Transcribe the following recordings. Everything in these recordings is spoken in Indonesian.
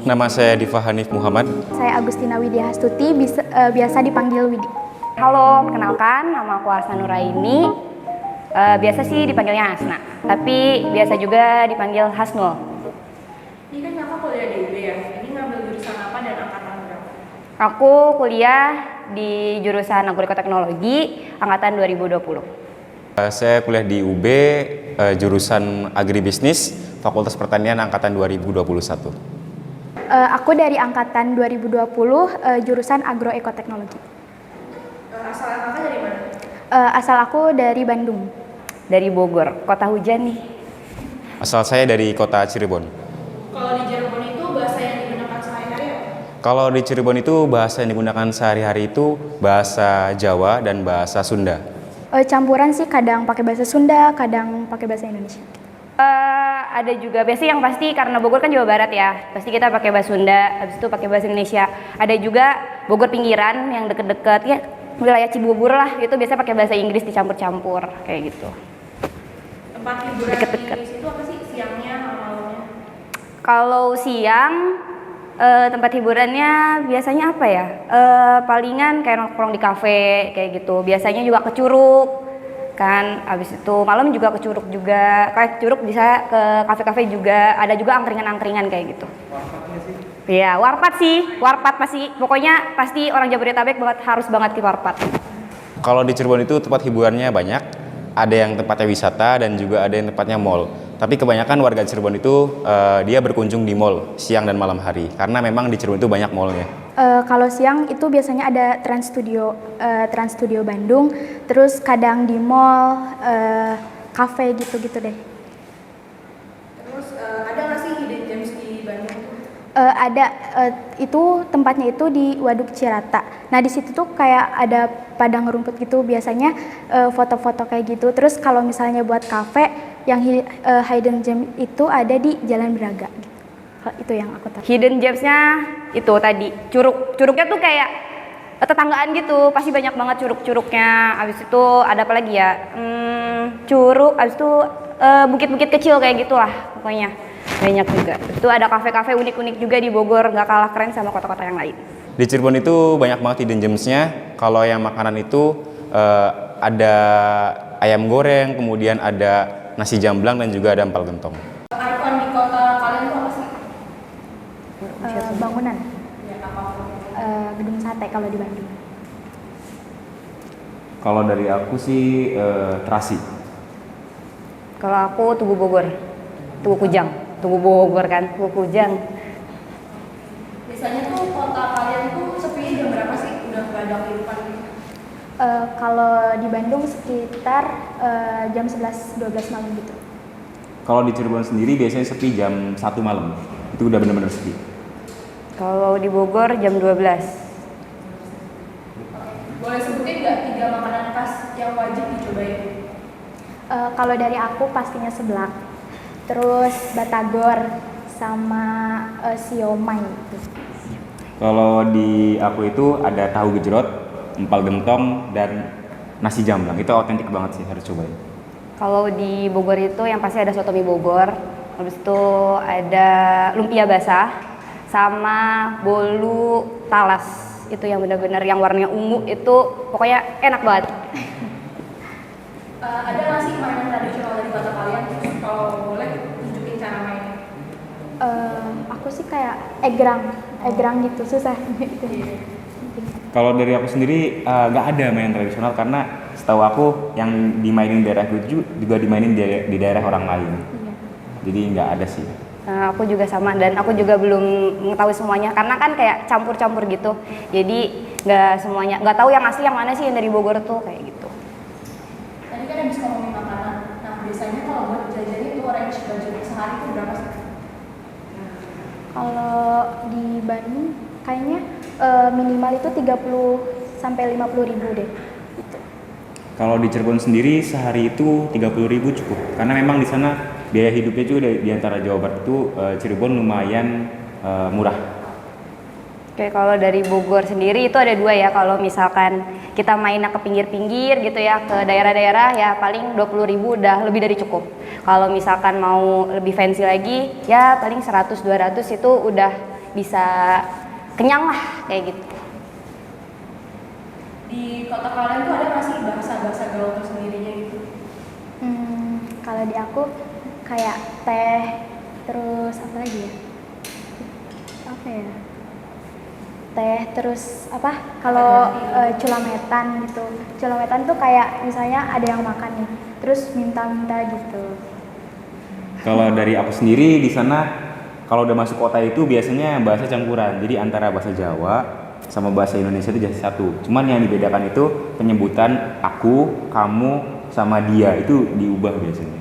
Nama saya Diva Hanif Muhammad. Saya Agustina Widya Hastuti, biasa dipanggil Widi. Halo, perkenalkan, nama aku Asna Nuraini. Biasa sih dipanggilnya Asna, tapi biasa juga dipanggil Hasnul. Ini kan kakak kuliah di UB ya, ini ngambil jurusan apa dan angkatan berapa? Aku kuliah di jurusan Agroekoteknologi, angkatan 2020. Saya kuliah di UB, jurusan Agribisnis, Fakultas Pertanian angkatan 2021. Aku dari angkatan 2020, jurusan Agroekoteknologi. Asal kakak dari mana? Asal aku dari Bandung. Dari Bogor, kota hujan nih. Asal saya dari kota Cirebon. Kalau di Cirebon itu bahasa yang digunakan sehari-hari apa? Kalau di Cirebon itu bahasa yang digunakan sehari-hari itu bahasa Jawa dan bahasa Sunda. Campuran sih, kadang pakai bahasa Sunda, kadang pakai bahasa Indonesia. Ada juga, biasanya yang pasti karena Bogor kan Jawa Barat ya, pasti kita pakai bahasa Sunda, habis itu pakai bahasa Indonesia. Ada juga Bogor pinggiran yang deket-deket ya, wilayah Cibubur lah, itu biasa pakai bahasa Inggris dicampur-campur kayak gitu. Tempat hiburan Deket-deket. di situ apa sih? Siangnya, malamnya? Kalau siang tempat hiburannya biasanya apa ya? Palingan kayak nongkrong di kafe kayak gitu. Biasanya juga ke Curug kan, abis itu malam juga ke Curug juga. Kayak Curug bisa ke kafe-kafe juga. Ada juga angkringan-angkringan kayak gitu. Warpatnya sih? Iya, warpat sih. Warpat pasti. Pokoknya pasti orang Jabodetabek harus banget ke warpat. Kalau di Cirebon itu tempat hiburannya banyak. Ada yang tempatnya wisata dan juga ada yang tempatnya mall. Tapi kebanyakan warga Cirebon itu dia berkunjung di mall siang dan malam hari. Karena memang di Cirebon itu banyak mallnya. Kalau siang itu biasanya ada Trans Studio Bandung, terus kadang di mall, kafe gitu-gitu deh. Terus ada nggak sih hidden gems di Bandung? Ada, itu tempatnya itu di Waduk Cirata. Nah di situ tuh kayak ada padang rumput gitu, biasanya foto-foto kayak gitu. Terus kalau misalnya buat kafe, yang hidden gem itu ada di Jalan Braga. Gitu. Itu yang aku tahu. Hidden gemsnya itu tadi curugnya tuh kayak tetanggaan gitu, pasti banyak banget curugnya. Abis itu ada apa lagi ya, curug, abis itu bukit-bukit kecil kayak gitulah pokoknya banyak juga. Itu ada kafe-kafe unik-unik juga di Bogor, nggak kalah keren sama kota-kota yang lain. Di Cirebon itu banyak banget hidden gems-nya. Kalau yang makanan itu ada ayam goreng, kemudian ada nasi jamblang dan juga ada empal gentong. Ikon di kota kalian itu apa sih? Bangunan, Ya, apa? gedung sate kalau di Bandung. Kalau dari aku sih terasi. Kalau aku Tugu Bogor, Tugu Kujang, Tugu Bogor kan, Tugu Kujang. Biasanya tuh kota kalian tuh sepi jam berapa sih? Udah nggak ada kehidupan gitu? Kalau di Bandung sekitar jam 11-12 malam gitu. Kalau di Cirebon sendiri biasanya sepi jam 1 malam. Itu udah benar-benar sepi. Kalau di Bogor jam 12. Boleh sebutin nggak 3 makanan khas yang wajib dicobain? Kalau dari aku pastinya seblak, terus batagor, sama siomay gitu. Kalau di aku itu ada tahu gejrot, empal gentong, dan nasi jamblang. Itu otentik banget sih, harus cobain. Kalau di Bogor itu yang pasti ada soto mie Bogor, habis itu ada lumpia basah, sama bolu talas. Itu yang benar-benar yang warnanya ungu itu pokoknya enak banget. Ada nggak sih mainan tradisional dari kota kalian? Kalau boleh tunjukin cara mainnya. Aku sih kayak egrang gitu, susah gitu. Kalau dari aku sendiri nggak ada mainan tradisional karena setahu aku yang dimainin di daerah itu juga dimainin di daerah orang lain. Iya. Jadi nggak ada sih. Aku juga sama dan aku juga belum mengetahui semuanya karena kan kayak campur-campur gitu. Jadi nggak semuanya, nggak tahu yang asli yang mana sih yang dari Bogor tuh kayak gitu. Tadi kan habis ngomongin makanan. Nah, biasanya kalau buat jajan itu range budget sehari itu berapa sih? Kalau di Bandung kayaknya minimal itu 30-50 ribu deh. Gitu. Kalau di Cirebon sendiri sehari itu 30.000 cukup. Karena memang di sana biaya hidupnya juga di antara Jawa Barat itu Cirebon lumayan murah. Oke, kalau dari Bogor sendiri itu ada dua ya. Kalau misalkan kita mainnya ke pinggir-pinggir gitu ya, ke daerah-daerah ya paling 20.000 udah lebih dari cukup. Kalau misalkan mau lebih fancy lagi ya paling 100-200 itu udah bisa kenyang lah kayak gitu. Di kota kalian tuh ada nggak sih bahasa gaul tersendirinya gitu? Kalau di aku kayak teh, terus apa lagi ya? Apa ya? Teh, terus apa? Kalau culametan gitu. Culametan tuh kayak misalnya ada yang makan nih, terus minta-minta gitu. Kalau dari aku sendiri di sana, kalau udah masuk kota itu biasanya bahasa campuran. Jadi antara bahasa Jawa sama bahasa Indonesia itu jadi satu. Cuman yang dibedakan itu penyebutan aku, kamu, sama dia itu diubah biasanya.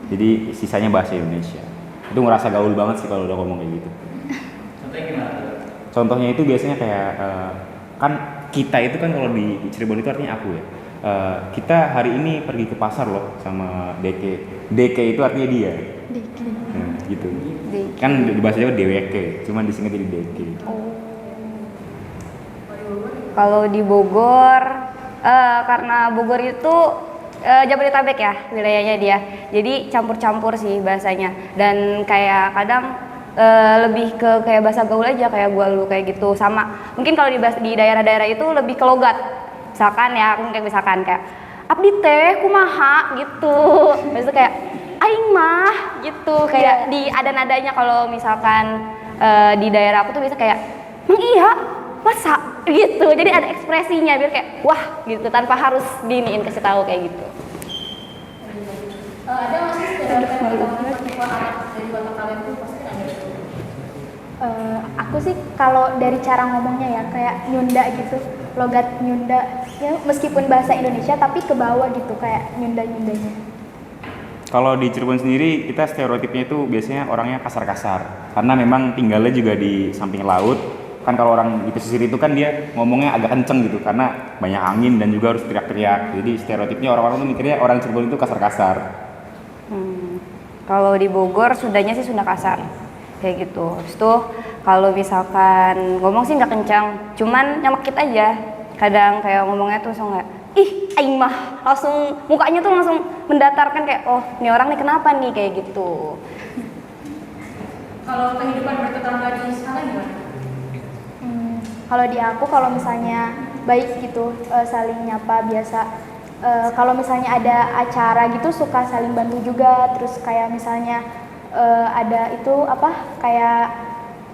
Jadi sisanya bahasa Indonesia. Itu ngerasa gaul banget sih kalau udah ngomong kayak gitu. Contohnya gimana? Contohnya itu biasanya kayak kan kita itu kan kalau di Cirebon itu artinya aku ya. Kita hari ini pergi ke pasar loh sama Deke. Deke itu artinya dia. Dikit. Gitu. Deke. Kan di bahasa Jawa deweke, cuman disingkat jadi Deke. Kalau di Bogor, karena Bogor itu Jabodetabek ya wilayahnya dia, jadi campur-campur sih bahasanya, dan kayak kadang lebih ke kayak bahasa gaul aja, kayak gua lu kayak gitu. Sama mungkin kalau di daerah-daerah itu lebih ke logat, misalkan ya mungkin misalkan kayak abdi teh kumaha gitu, maksudnya kayak aing mah gitu, kayak di ada nadanya. Kalau misalkan di daerah aku tuh bisa kayak mang iya masa gitu, jadi ada ekspresinya biar kayak wah gitu tanpa harus diniin kasih tahu kayak gitu. Ada nggak sih stereotip atau tipe anak dari kota kalian tuh pasti ada itu? Aku sih kalau dari cara ngomongnya ya kayak Nyunda gitu, logat Nyunda ya, meskipun bahasa Indonesia tapi ke bawah gitu, kayak Nyunda-Nyundanya. Kalau di Cirebon sendiri kita stereotipnya itu biasanya orangnya kasar-kasar karena memang tinggalnya juga di samping laut. Kan kalau orang di pesisir itu kan dia ngomongnya agak kenceng gitu karena banyak angin dan juga harus teriak-teriak. Jadi stereotipnya orang-orang tuh mikirnya orang Cirebon itu kasar-kasar. Kalau di Bogor Sundanya sih Sunda kasar kayak gitu. Habis itu kalau misalkan ngomong sih nggak kencang, cuman nyamakit aja. Kadang kayak ngomongnya tuh langsung kayak ih aing mah, langsung mukanya tuh langsung mendatarkan kayak oh ini orang nih kenapa nih kayak gitu. Kalau kehidupan bertetangga di sana gimana? Kalau di aku kalau misalnya baik gitu, saling nyapa biasa. Kalau misalnya ada acara gitu suka saling bantu juga. Terus kayak misalnya ada itu apa kayak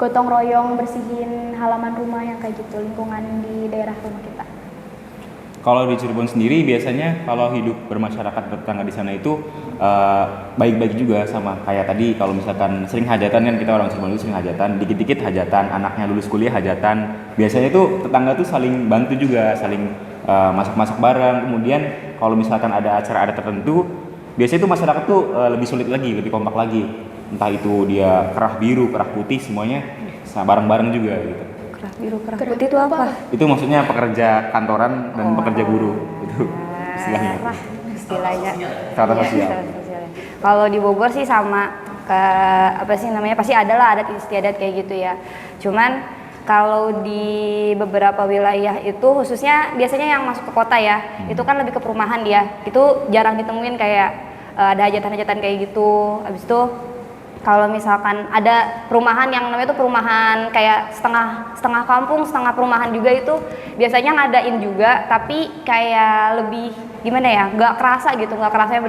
gotong royong bersihin halaman rumah yang kayak gitu, lingkungan di daerah rumah kita. Kalau di Cirebon sendiri biasanya kalau hidup bermasyarakat bertetangga di sana itu baik-baik juga sama kayak tadi. Kalau misalkan sering hajatan kan, kita orang Cirebon itu sering hajatan, dikit-dikit hajatan, anaknya lulus kuliah hajatan. Biasanya tuh tetangga tuh saling bantu juga, saling masak-masak bareng. Kemudian kalau misalkan ada acara tertentu, biasanya tuh masyarakat tuh lebih sulit lagi, lebih kompak lagi. Entah itu dia kerah biru, kerah putih, semuanya bareng-bareng juga gitu. Kerah biru kerah putih itu apa? Itu maksudnya pekerja kantoran dan pekerja buruh itu istilahnya. Istilahnya. Strata Iya, sosial. strata sosial. Kalau di Bogor sih sama ke apa sih namanya, pasti ada lah adat istiadat kayak gitu ya. Cuman kalau di beberapa wilayah itu khususnya biasanya yang masuk ke kota ya, itu kan lebih ke perumahan dia. Itu jarang ditemuin kayak ada hajatan-hajatan kayak gitu. Habis itu kalau misalkan ada perumahan yang namanya itu perumahan kayak setengah kampung, setengah perumahan juga, itu biasanya ngadain juga, tapi kayak lebih gimana ya, nggak kerasa gitu, nggak kerasanya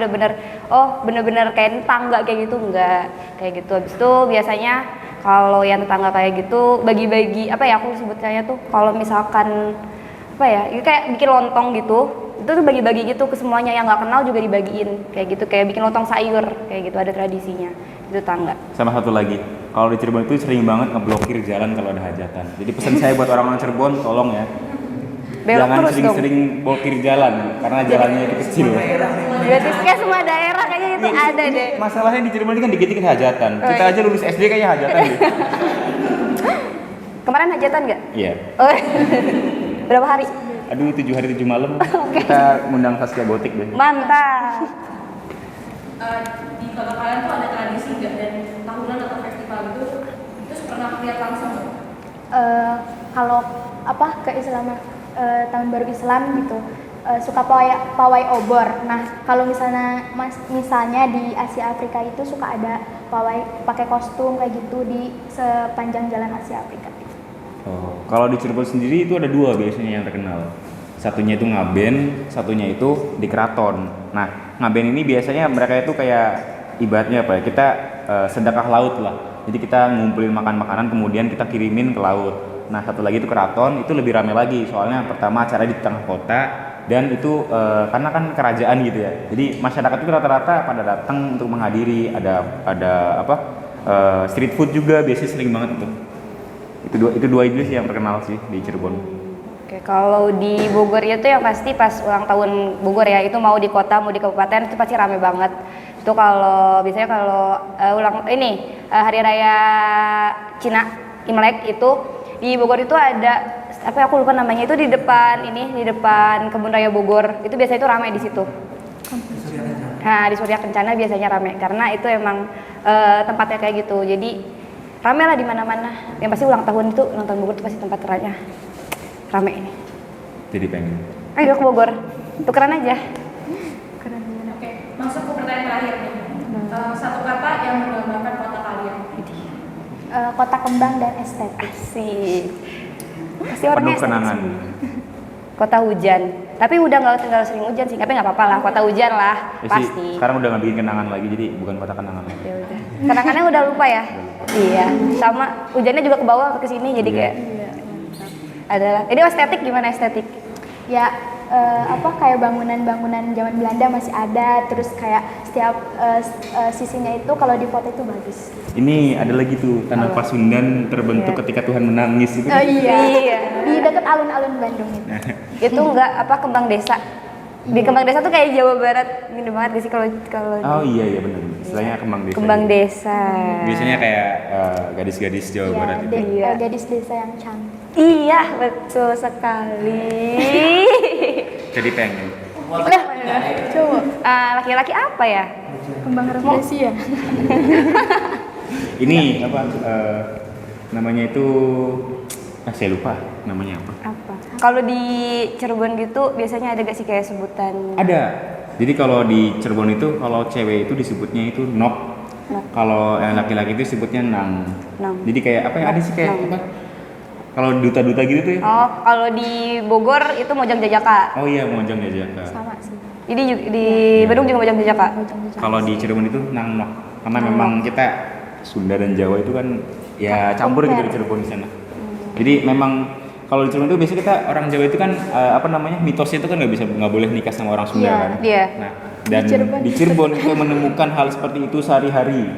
bener-bener kayak tangga kayak gitu, nggak kayak gitu. Habis itu biasanya kalau yang tetangga kayak gitu bagi-bagi apa ya, aku sebutnya tuh kalau misalkan apa ya, itu kayak bikin lontong gitu, itu tuh bagi-bagi gitu ke semuanya, yang nggak kenal juga dibagiin kayak gitu, kayak bikin lontong sayur kayak gitu, ada tradisinya itu tangga. Sama satu lagi, kalau di Cirebon itu sering banget ngeblokir jalan kalau ada hajatan. Jadi pesan saya buat orang-orang Cirebon, tolong ya, Belok jangan terus sering-sering blokir jalan karena jalannya itu kecil. Berarti kayak semua daerah kayaknya itu ada deh. Masalahnya di Cirebon ini kan dikit-dikit hajatan. Kita aja lulus SD kayaknya hajatan deh. Kemarin hajatan nggak? Iya. Oh, berapa hari? Aduh, 7 hari 7 malam. Kita ngundang Saskia Gotik deh. Mantap. Di kota kalian tuh ada tradisi nggak, dan tahunan atau festival itu pernah lihat langsung nggak? Kalau apa keislaman, tahun baru Islam gitu, suka pawai obor. Nah kalau misalnya misalnya di Asia Afrika itu suka ada pakai kostum kayak gitu di sepanjang jalan Asia Afrika. Oh, kalau di Cirebon sendiri itu ada dua biasanya yang terkenal. Satunya itu Ngaben, satunya itu di Keraton. Nah, Ngaben ini biasanya mereka itu kayak ibaratnya apa ya? Kita sedekah laut lah. Jadi kita ngumpulin makanan kemudian kita kirimin ke laut. Nah, satu lagi itu Keraton, itu lebih ramai lagi. Soalnya pertama acara di tengah kota dan itu karena kan kerajaan gitu ya. Jadi masyarakat itu rata-rata pada datang untuk menghadiri. Ada apa? Street food juga biasanya sering banget itu. Itu dua itu sih yang terkenal sih di Cirebon. Oke, kalau di Bogor itu yang pasti pas ulang tahun Bogor ya, itu mau di kota mau di kabupaten itu pasti rame banget. Itu kalau biasanya kalau hari raya Cina Imlek itu di Bogor itu ada apa aku lupa namanya, itu di depan Kebun Raya Bogor. Itu biasanya itu rame di situ. Nah, di Surya Kencana biasanya rame karena itu emang tempatnya kayak gitu. Jadi rame lah di mana-mana. Yang pasti ulang tahun Bogor itu pasti tempat rame ini. Jadi pengen. Ayo ke Bogor, tukeran aja. Oke, masuk ke pertanyaan terakhir nih. Satu kata yang menggambarkan kota kalian. Kota kembang dan estetik. Asik. Pasti Penuh orangnya kenangan. estetik semua. Kota hujan. Tapi udah nggak terlalu sering hujan sih. Tapi nggak apa-apa lah. Kota hujan lah, Ya sih, pasti. sekarang udah nggak bikin kenangan lagi, jadi bukan kota kenangan lagi. Ya udah. Kenangannya udah lupa ya. Iya. Sama hujannya juga ke bawah ke sini, jadi Iya. kayak adalah. Ini estetik gimana estetik? Ya kayak bangunan-bangunan zaman Belanda masih ada, terus kayak setiap sisinya itu kalau di foto itu bagus. Ini ada lagi tuh tanah Pasundan terbentuk Iya. ketika Tuhan menangis itu. Iya. Di dekat alun-alun Bandung itu. Itu enggak kembang desa. Di kembang desa tuh kayak Jawa Barat gini banget gak sih kalau Oh iya benar. Istilahnya kembang desa. kembang gitu. desa. Biasanya kayak gadis-gadis Jawa Ya, Barat itu. Iya. gadis desa yang cantik. Iya, betul sekali. Jadi pengen. Coba Laki-laki apa ya? kembang rafflesia. Ini apa namanya itu saya lupa namanya apa. Apa? Kalau di Cirebon gitu biasanya ada gak sih kayak sebutan? Ada. Jadi kalau di Cirebon itu kalau cewek itu disebutnya itu nok. Kalau yang laki-laki itu disebutnya nang. Nang. Jadi kayak apa ya? Ada sih kayak Nang. apa? Kalau duta-duta gitu tuh ya. Oh, kalau di Bogor itu Mojang Jajaka. Oh iya, Mojang Jajaka. Sama sih. Jadi di Bandung juga Mojang Jajaka. Kalau di Cirebon itu nang nok. Karena memang kita Sunda dan Jawa itu kan ya campur gitu di Cirebon di sana. Jadi memang kalau di Cirebon itu biasanya kita orang Jawa itu kan mitosnya itu kan nggak boleh nikah sama orang Sunda Iya. kan. Iya. Nah, dan di Cirebon kita menemukan hal seperti itu sehari-hari.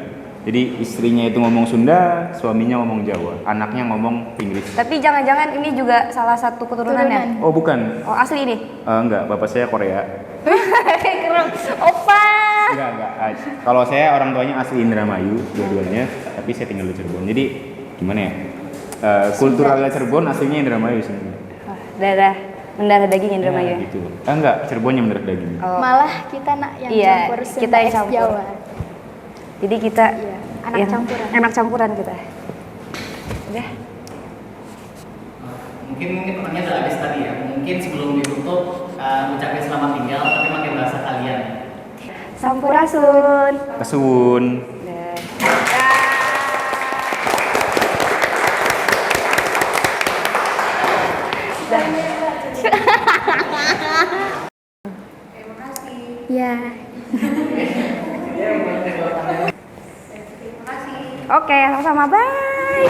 Jadi istrinya itu ngomong Sunda, suaminya ngomong Jawa, anaknya ngomong Inggris. Tapi jangan-jangan ini juga salah satu keturunannya. Oh bukan, Oh, asli ini. enggak, bapak saya Korea. Keren. Opa. Enggak. Kalau saya orang tuanya asli Indramayu dua-duanya, tapi saya tinggal di Cirebon. Jadi gimana ya? Kulturalnya Cirebon aslinya Indramayu sebenarnya. Darah mendarah daging Indramayu. Gitu. Enggak, Cirebon yang mendarah daging. Oh. Malah kita yang Iya, campur Sunda kita yang X campur. Jawa. Jadi kita Iya, anak yang- campuran. Anak campuran kita. Udah. Mungkin pertanyaan udah habis tadi ya. Mungkin sebelum ditutup ucapin selamat tinggal tapi pakai bahasa kalian. Sampurasun. Kesuwun. Ya. Oke, sama-sama. Bye.